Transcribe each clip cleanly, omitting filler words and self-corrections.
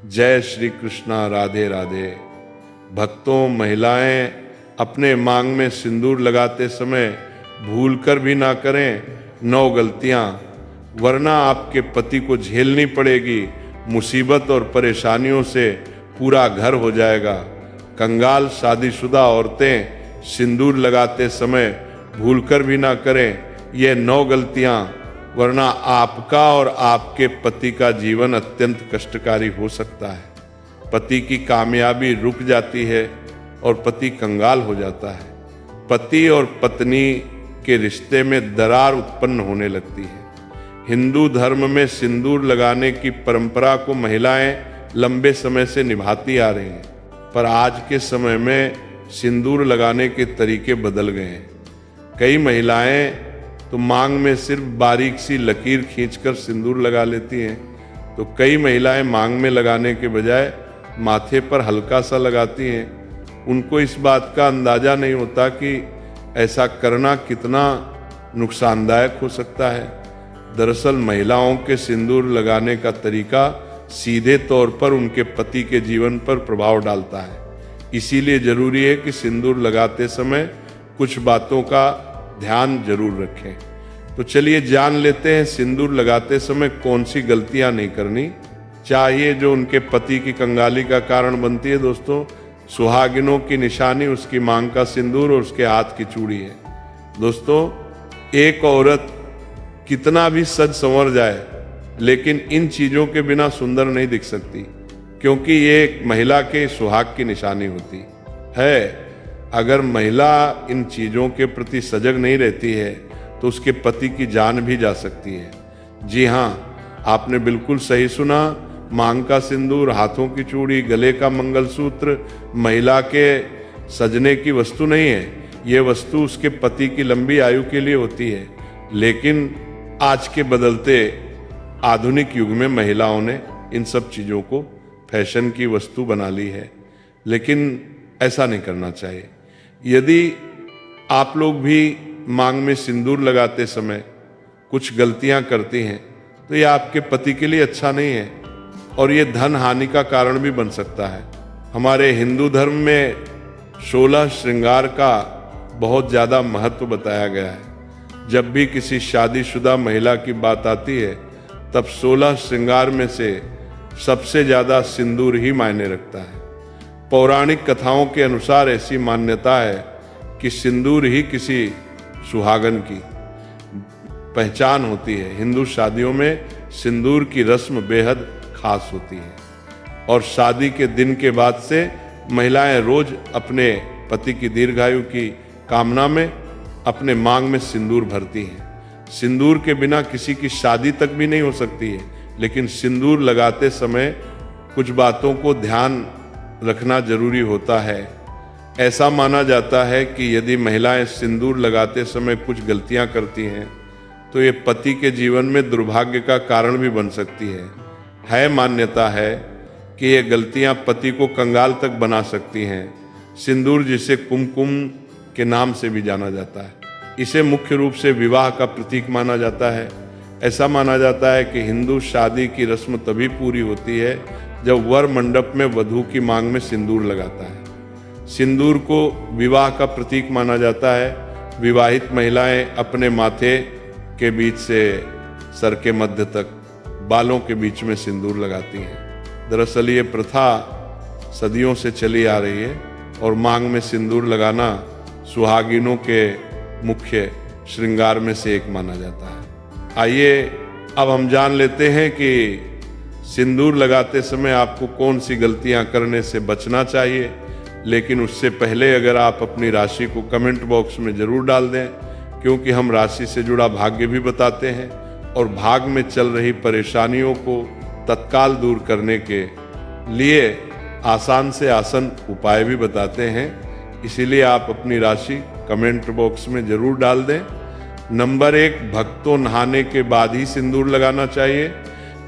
जय श्री कृष्णा, राधे राधे। भक्तों, महिलाएं अपने मांग में सिंदूर लगाते समय भूलकर भी ना करें 9 गलतियां, वरना आपके पति को झेलनी पड़ेगी मुसीबत और परेशानियों से पूरा घर हो जाएगा। कंगाल शादीशुदा औरतें सिंदूर लगाते समय भूलकर भी ना करें ये 9 गलतियां, वरना आपका और आपके पति का जीवन अत्यंत कष्टकारी हो सकता है। पति की कामयाबी रुक जाती है और पति कंगाल हो जाता है। पति और पत्नी के रिश्ते में दरार उत्पन्न होने लगती है। हिंदू धर्म में सिंदूर लगाने की परंपरा को महिलाएं लंबे समय से निभाती आ रही हैं, पर आज के समय में सिंदूर लगाने के तरीके बदल गए हैं। कई महिलाएं तो मांग में सिर्फ बारीक सी लकीर खींचकर सिंदूर लगा लेती हैं, तो कई महिलाएं मांग में लगाने के बजाय माथे पर हल्का सा लगाती हैं। उनको इस बात का अंदाजा नहीं होता कि ऐसा करना कितना नुकसानदायक हो सकता है। दरअसल महिलाओं के सिंदूर लगाने का तरीका सीधे तौर पर उनके पति के जीवन पर प्रभाव डालता है। इसीलिए जरूरी है कि सिंदूर लगाते समय कुछ बातों का ध्यान जरूर रखें। तो चलिए जान लेते हैं सिंदूर लगाते समय कौन सी गलतियां नहीं करनी चाहिए जो उनके पति की कंगाली का कारण बनती है। दोस्तों, सुहागिनों की निशानी उसकी मांग का सिंदूर और उसके हाथ की चूड़ी है। दोस्तों, एक औरत कितना भी सज संवर जाए, लेकिन इन चीजों के बिना सुंदर नहीं दिख सकती, क्योंकि ये एक महिला के सुहाग की निशानी होती है। अगर महिला इन चीजों के प्रति सजग नहीं रहती है तो उसके पति की जान भी जा सकती है। जी हाँ, आपने बिल्कुल सही सुना। मांग का सिंदूर, हाथों की चूड़ी, गले का मंगलसूत्र महिला के सजने की वस्तु नहीं है। ये वस्तु उसके पति की लंबी आयु के लिए होती है। लेकिन आज के बदलते आधुनिक युग में महिलाओं ने इन सब चीजों को फैशन की वस्तु बना ली है, लेकिन ऐसा नहीं करना चाहिए। यदि आप लोग भी मांग में सिंदूर लगाते समय कुछ गलतियां करती हैं तो ये आपके पति के लिए अच्छा नहीं है और ये धन हानि का कारण भी बन सकता है। हमारे हिंदू धर्म में 16 श्रृंगार का बहुत ज़्यादा महत्व बताया गया है। जब भी किसी शादीशुदा महिला की बात आती है तब 16 श्रृंगार में से सबसे ज़्यादा सिंदूर ही मायने रखता है। पौराणिक कथाओं के अनुसार ऐसी मान्यता है कि सिंदूर ही किसी सुहागन की पहचान होती है। हिंदू शादियों में सिंदूर की रस्म बेहद खास होती है और शादी के दिन के बाद से महिलाएं रोज अपने पति की दीर्घायु की कामना में अपने मांग में सिंदूर भरती हैं। सिंदूर के बिना किसी की शादी तक भी नहीं हो सकती है, लेकिन सिंदूर लगाते समय कुछ बातों को ध्यान रखना जरूरी होता है। ऐसा माना जाता है कि यदि महिलाएं सिंदूर लगाते समय कुछ गलतियां करती हैं तो ये पति के जीवन में दुर्भाग्य का कारण भी बन सकती है। मान्यता है कि ये गलतियां पति को कंगाल तक बना सकती हैं। सिंदूर, जिसे कुमकुम के नाम से भी जाना जाता है, इसे मुख्य रूप से विवाह का प्रतीक माना जाता है। ऐसा माना जाता है कि हिंदू शादी की रस्म तभी पूरी होती है जब वर मंडप में वधू की मांग में सिंदूर लगाता है। सिंदूर को विवाह का प्रतीक माना जाता है। विवाहित महिलाएं अपने माथे के बीच से सर के मध्य तक बालों के बीच में सिंदूर लगाती हैं। दरअसल ये प्रथा सदियों से चली आ रही है और मांग में सिंदूर लगाना सुहागिनों के मुख्य श्रृंगार में से एक माना जाता है। आइए अब हम जान लेते हैं कि सिंदूर लगाते समय आपको कौन सी गलतियां करने से बचना चाहिए। लेकिन उससे पहले अगर आप अपनी राशि को कमेंट बॉक्स में जरूर डाल दें, क्योंकि हम राशि से जुड़ा भाग्य भी बताते हैं और भाग में चल रही परेशानियों को तत्काल दूर करने के लिए आसान से आसान उपाय भी बताते हैं। इसीलिए आप अपनी राशि कमेंट बॉक्स में जरूर डाल दें। नंबर 1, भक्तों नहाने के बाद ही सिंदूर लगाना चाहिए,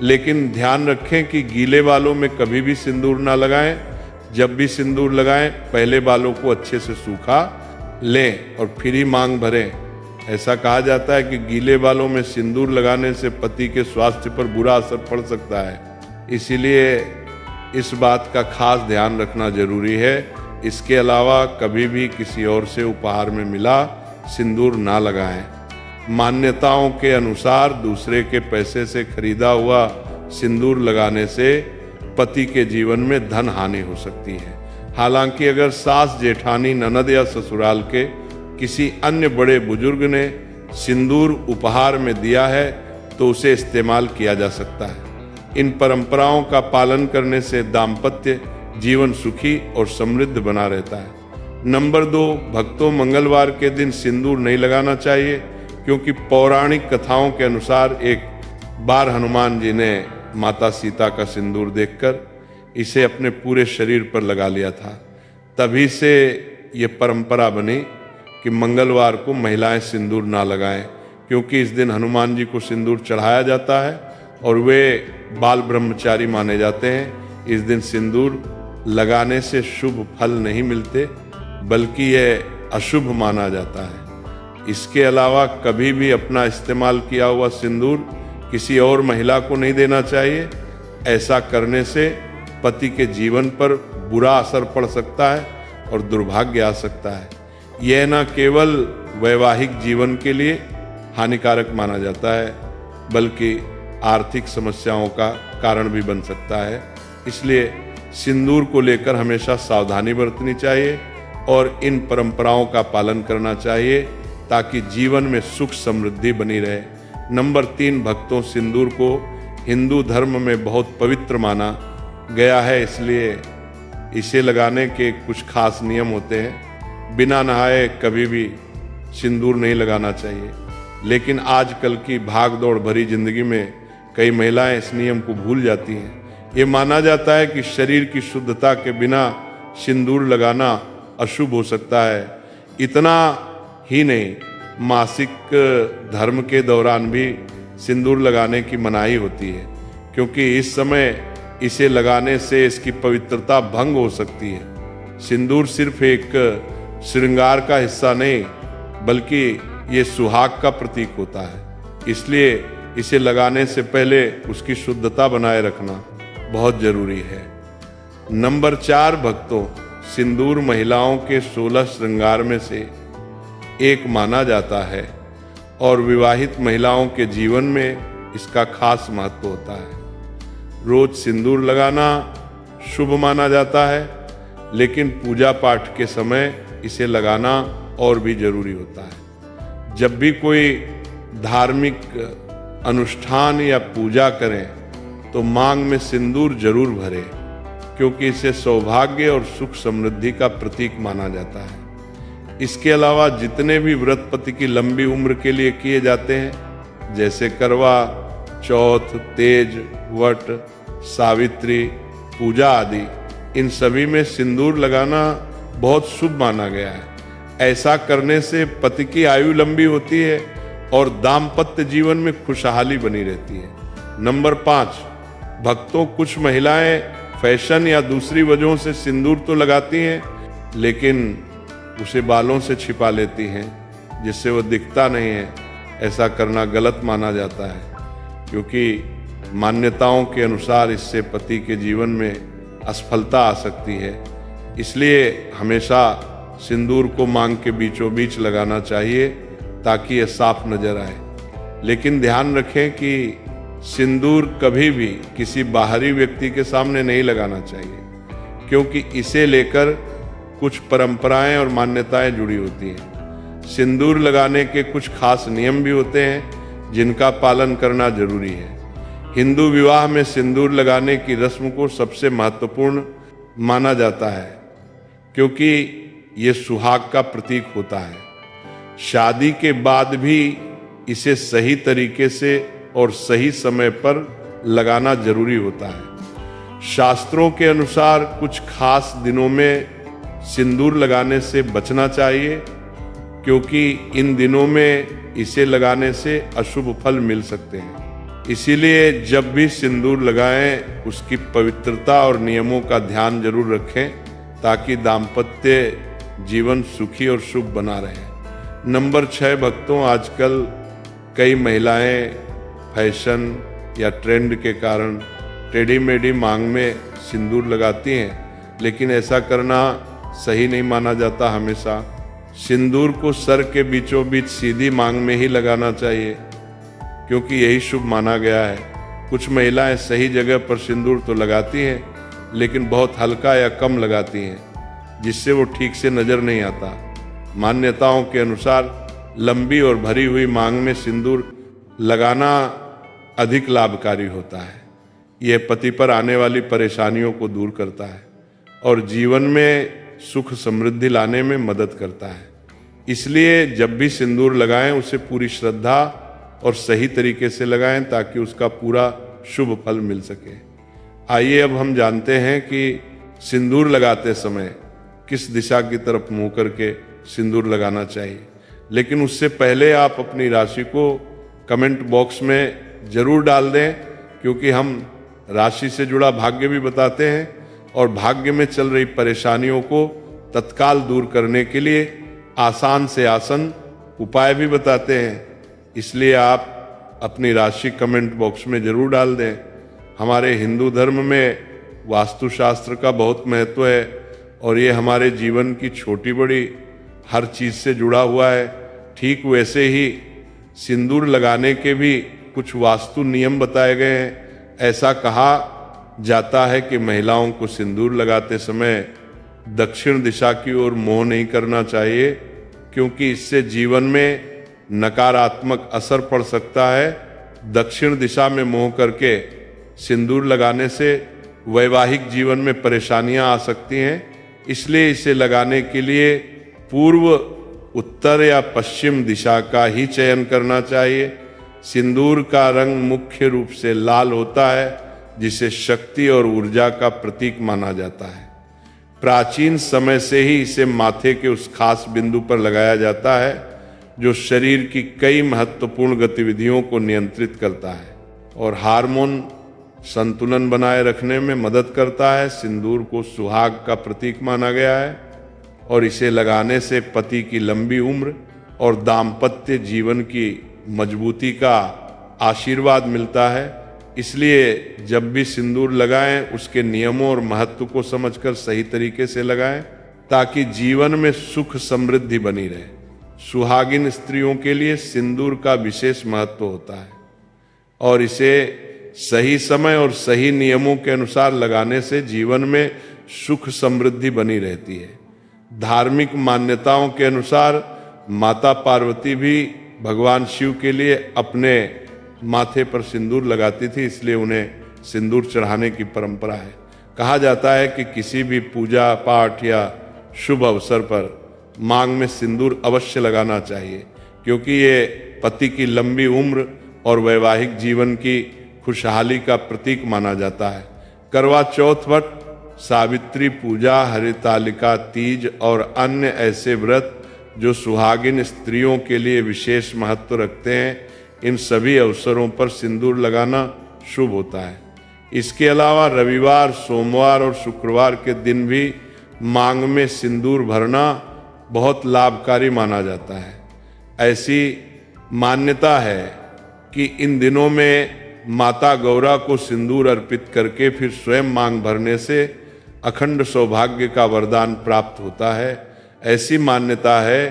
लेकिन ध्यान रखें कि गीले बालों में कभी भी सिंदूर ना लगाएं। जब भी सिंदूर लगाएं पहले बालों को अच्छे से सूखा लें और फिर ही मांग भरें। ऐसा कहा जाता है कि गीले बालों में सिंदूर लगाने से पति के स्वास्थ्य पर बुरा असर पड़ सकता है। इसीलिए इस बात का खास ध्यान रखना जरूरी है। इसके अलावा कभी भी किसी और से उपहार में मिला सिंदूर ना लगाएं। मान्यताओं के अनुसार दूसरे के पैसे से खरीदा हुआ सिंदूर लगाने से पति के जीवन में धन हानि हो सकती है। हालांकि अगर सास, जेठानी, ननद या ससुराल के किसी अन्य बड़े बुजुर्ग ने सिंदूर उपहार में दिया है तो उसे इस्तेमाल किया जा सकता है। इन परंपराओं का पालन करने से दाम्पत्य जीवन सुखी और समृद्ध बना रहता है। नंबर 2, भक्तों मंगलवार के दिन सिंदूर नहीं लगाना चाहिए, क्योंकि पौराणिक कथाओं के अनुसार एक बार हनुमान जी ने माता सीता का सिंदूर देखकर इसे अपने पूरे शरीर पर लगा लिया था। तभी से ये परंपरा बनी कि मंगलवार को महिलाएं सिंदूर ना लगाएं, क्योंकि इस दिन हनुमान जी को सिंदूर चढ़ाया जाता है और वे बाल ब्रह्मचारी माने जाते हैं। इस दिन सिंदूर लगाने से शुभ फल नहीं मिलते, बल्कि यह अशुभ माना जाता है। इसके अलावा कभी भी अपना इस्तेमाल किया हुआ सिंदूर किसी और महिला को नहीं देना चाहिए। ऐसा करने से पति के जीवन पर बुरा असर पड़ सकता है और दुर्भाग्य आ सकता है। यह न केवल वैवाहिक जीवन के लिए हानिकारक माना जाता है, बल्कि आर्थिक समस्याओं का कारण भी बन सकता है। इसलिए सिंदूर को लेकर हमेशा सावधानी बरतनी चाहिए और इन परंपराओं का पालन करना चाहिए, ताकि जीवन में सुख समृद्धि बनी रहे। नंबर 3, भक्तों सिंदूर को हिंदू धर्म में बहुत पवित्र माना गया है, इसलिए इसे लगाने के कुछ खास नियम होते हैं। बिना नहाए कभी भी सिंदूर नहीं लगाना चाहिए, लेकिन आजकल की भागदौड़ भरी जिंदगी में कई महिलाएं इस नियम को भूल जाती हैं। ये माना जाता है कि शरीर की शुद्धता के बिना सिंदूर लगाना अशुभ हो सकता है। इतना ही नहीं, मासिक धर्म के दौरान भी सिंदूर लगाने की मनाही होती है, क्योंकि इस समय इसे लगाने से इसकी पवित्रता भंग हो सकती है। सिंदूर सिर्फ एक श्रृंगार का हिस्सा नहीं, बल्कि ये सुहाग का प्रतीक होता है। इसलिए इसे लगाने से पहले उसकी शुद्धता बनाए रखना बहुत जरूरी है। नंबर 4, भक्तों सिंदूर महिलाओं के 16 श्रृंगार में से एक माना जाता है और विवाहित महिलाओं के जीवन में इसका खास महत्व होता है। रोज सिंदूर लगाना शुभ माना जाता है, लेकिन पूजा पाठ के समय इसे लगाना और भी जरूरी होता है। जब भी कोई धार्मिक अनुष्ठान या पूजा करें तो मांग में सिंदूर जरूर भरें, क्योंकि इसे सौभाग्य और सुख समृद्धि का प्रतीक माना जाता है। इसके अलावा जितने भी व्रत पति की लंबी उम्र के लिए किए जाते हैं, जैसे करवा चौथ, तेज, वट, सावित्री पूजा आदि, इन सभी में सिंदूर लगाना बहुत शुभ माना गया है। ऐसा करने से पति की आयु लंबी होती है और दाम्पत्य जीवन में खुशहाली बनी रहती है। नंबर 5, भक्तों कुछ महिलाएं फैशन या दूसरी वजहों से सिंदूर तो लगाती हैं, लेकिन उसे बालों से छिपा लेती हैं, जिससे वो दिखता नहीं है। ऐसा करना गलत माना जाता है, क्योंकि मान्यताओं के अनुसार इससे पति के जीवन में असफलता आ सकती है। इसलिए हमेशा सिंदूर को मांग के बीचों बीच लगाना चाहिए, ताकि यह साफ नजर आए। लेकिन ध्यान रखें कि सिंदूर कभी भी किसी बाहरी व्यक्ति के सामने नहीं लगाना चाहिए, क्योंकि इसे लेकर कुछ परंपराएं और मान्यताएं जुड़ी होती हैं। सिंदूर लगाने के कुछ खास नियम भी होते हैं, जिनका पालन करना जरूरी है। हिंदू विवाह में सिंदूर लगाने की रस्म को सबसे महत्वपूर्ण माना जाता है, क्योंकि ये सुहाग का प्रतीक होता है। शादी के बाद भी इसे सही तरीके से और सही समय पर लगाना जरूरी होता है। शास्त्रों के अनुसार कुछ खास दिनों में सिंदूर लगाने से बचना चाहिए, क्योंकि इन दिनों में इसे लगाने से अशुभ फल मिल सकते हैं। इसीलिए जब भी सिंदूर लगाएं, उसकी पवित्रता और नियमों का ध्यान जरूर रखें, ताकि दाम्पत्य जीवन सुखी और शुभ बना रहे। नंबर 6, भक्तों आजकल कई महिलाएं फैशन या ट्रेंड के कारण टेढ़ी मेढ़ी मांग में सिंदूर लगाती हैं, लेकिन ऐसा करना सही नहीं माना जाता। हमेशा सिंदूर को सर के बीचों बीच सीधी मांग में ही लगाना चाहिए, क्योंकि यही शुभ माना गया है। कुछ महिलाएं सही जगह पर सिंदूर तो लगाती हैं, लेकिन बहुत हल्का या कम लगाती हैं, जिससे वो ठीक से नजर नहीं आता। मान्यताओं के अनुसार लंबी और भरी हुई मांग में सिंदूर लगाना अधिक लाभकारी होता है। यह पति पर आने वाली परेशानियों को दूर करता है और जीवन में सुख समृद्धि लाने में मदद करता है। इसलिए जब भी सिंदूर लगाएं, उसे पूरी श्रद्धा और सही तरीके से लगाएं, ताकि उसका पूरा शुभ फल मिल सके। आइए अब हम जानते हैं कि सिंदूर लगाते समय किस दिशा की तरफ मुंह करके सिंदूर लगाना चाहिए। लेकिन उससे पहले आप अपनी राशि को कमेंट बॉक्स में जरूर डाल दें, क्योंकि हम राशि से जुड़ा भाग्य भी बताते हैं और भाग्य में चल रही परेशानियों को तत्काल दूर करने के लिए आसान से आसान उपाय भी बताते हैं। इसलिए आप अपनी राशि कमेंट बॉक्स में जरूर डाल दें। हमारे हिंदू धर्म में वास्तुशास्त्र का बहुत महत्व है और ये हमारे जीवन की छोटी बड़ी हर चीज से जुड़ा हुआ है। ठीक वैसे ही सिंदूर लगाने के भी कुछ वास्तु नियम बताए गए हैं। ऐसा कहा जाता है कि महिलाओं को सिंदूर लगाते समय दक्षिण दिशा की ओर मोह नहीं करना चाहिए, क्योंकि इससे जीवन में नकारात्मक असर पड़ सकता है। दक्षिण दिशा में मोह करके सिंदूर लगाने से वैवाहिक जीवन में परेशानियां आ सकती हैं। इसलिए इसे लगाने के लिए पूर्व, उत्तर या पश्चिम दिशा का ही चयन करना चाहिए। सिंदूर का रंग मुख्य रूप से लाल होता है, जिसे शक्ति और ऊर्जा का प्रतीक माना जाता है। प्राचीन समय से ही इसे माथे के उस खास बिंदु पर लगाया जाता है जो शरीर की कई महत्वपूर्ण गतिविधियों को नियंत्रित करता है और हार्मोन संतुलन बनाए रखने में मदद करता है। सिंदूर को सुहाग का प्रतीक माना गया है और इसे लगाने से पति की लंबी उम्र और दाम्पत्य जीवन की मजबूती का आशीर्वाद मिलता है। इसलिए जब भी सिंदूर लगाएं, उसके नियमों और महत्व को समझकर सही तरीके से लगाएं, ताकि जीवन में सुख समृद्धि बनी रहे। सुहागिन स्त्रियों के लिए सिंदूर का विशेष महत्व होता है और इसे सही समय और सही नियमों के अनुसार लगाने से जीवन में सुख समृद्धि बनी रहती है। धार्मिक मान्यताओं के अनुसार माता पार्वती भी भगवान शिव के लिए अपने माथे पर सिंदूर लगाती थी, इसलिए उन्हें सिंदूर चढ़ाने की परंपरा है। कहा जाता है कि किसी भी पूजा पाठ या शुभ अवसर पर मांग में सिंदूर अवश्य लगाना चाहिए, क्योंकि ये पति की लंबी उम्र और वैवाहिक जीवन की खुशहाली का प्रतीक माना जाता है। करवा चौथ, वट, सावित्री पूजा, हरितालिका तीज और अन्य ऐसे व्रत जो सुहागिन स्त्रियों के लिए विशेष महत्व रखते हैं, इन सभी अवसरों पर सिंदूर लगाना शुभ होता है। इसके अलावा रविवार, सोमवार और शुक्रवार के दिन भी मांग में सिंदूर भरना बहुत लाभकारी माना जाता है। ऐसी मान्यता है कि इन दिनों में माता गौरा को सिंदूर अर्पित करके फिर स्वयं मांग भरने से अखंड सौभाग्य का वरदान प्राप्त होता है। ऐसी मान्यता है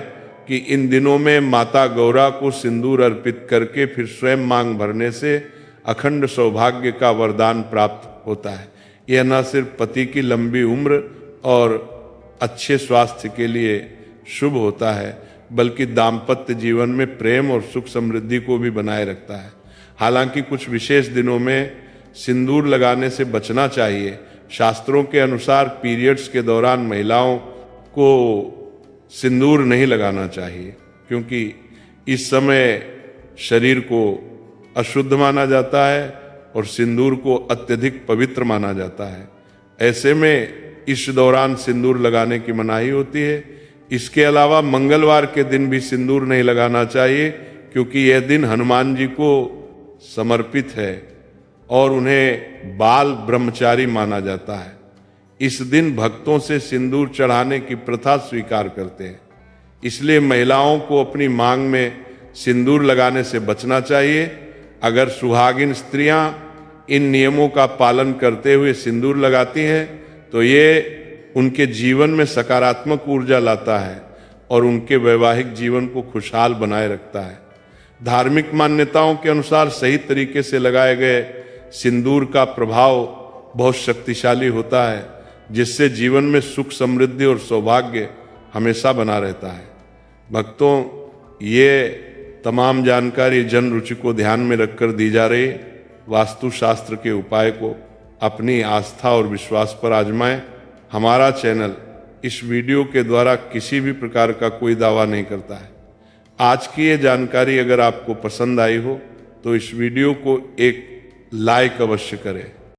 कि इन दिनों में माता गौरा को सिंदूर अर्पित करके फिर स्वयं मांग भरने से अखंड सौभाग्य का वरदान प्राप्त होता है। यह न सिर्फ पति की लंबी उम्र और अच्छे स्वास्थ्य के लिए शुभ होता है, बल्कि दाम्पत्य जीवन में प्रेम और सुख समृद्धि को भी बनाए रखता है। हालांकि कुछ विशेष दिनों में सिंदूर लगाने से बचना चाहिए। शास्त्रों के अनुसार पीरियड्स के दौरान महिलाओं को सिंदूर नहीं लगाना चाहिए, क्योंकि इस समय शरीर को अशुद्ध माना जाता है और सिंदूर को अत्यधिक पवित्र माना जाता है। ऐसे में इस दौरान सिंदूर लगाने की मनाही होती है। इसके अलावा मंगलवार के दिन भी सिंदूर नहीं लगाना चाहिए, क्योंकि यह दिन हनुमान जी को समर्पित है और उन्हें बाल ब्रह्मचारी माना जाता है। इस दिन भक्तों से सिंदूर चढ़ाने की प्रथा स्वीकार करते हैं। इसलिए महिलाओं को अपनी मांग में सिंदूर लगाने से बचना चाहिए। अगर सुहागिन स्त्रियां इन नियमों का पालन करते हुए सिंदूर लगाती हैं तो ये उनके जीवन में सकारात्मक ऊर्जा लाता है और उनके वैवाहिक जीवन को खुशहाल बनाए रखता है। धार्मिक मान्यताओं के अनुसार सही तरीके से लगाए गए सिंदूर का प्रभाव बहुत शक्तिशाली होता है, जिससे जीवन में सुख, समृद्धि और सौभाग्य हमेशा बना रहता है। भक्तों, ये तमाम जानकारी जन रुचि को ध्यान में रखकर दी जा रही वास्तुशास्त्र के उपाय को अपनी आस्था और विश्वास पर आजमाएं। हमारा चैनल इस वीडियो के द्वारा किसी भी प्रकार का कोई दावा नहीं करता है। आज की ये जानकारी अगर आपको पसंद आई हो तो इस वीडियो को एक लाइक अवश्य करें।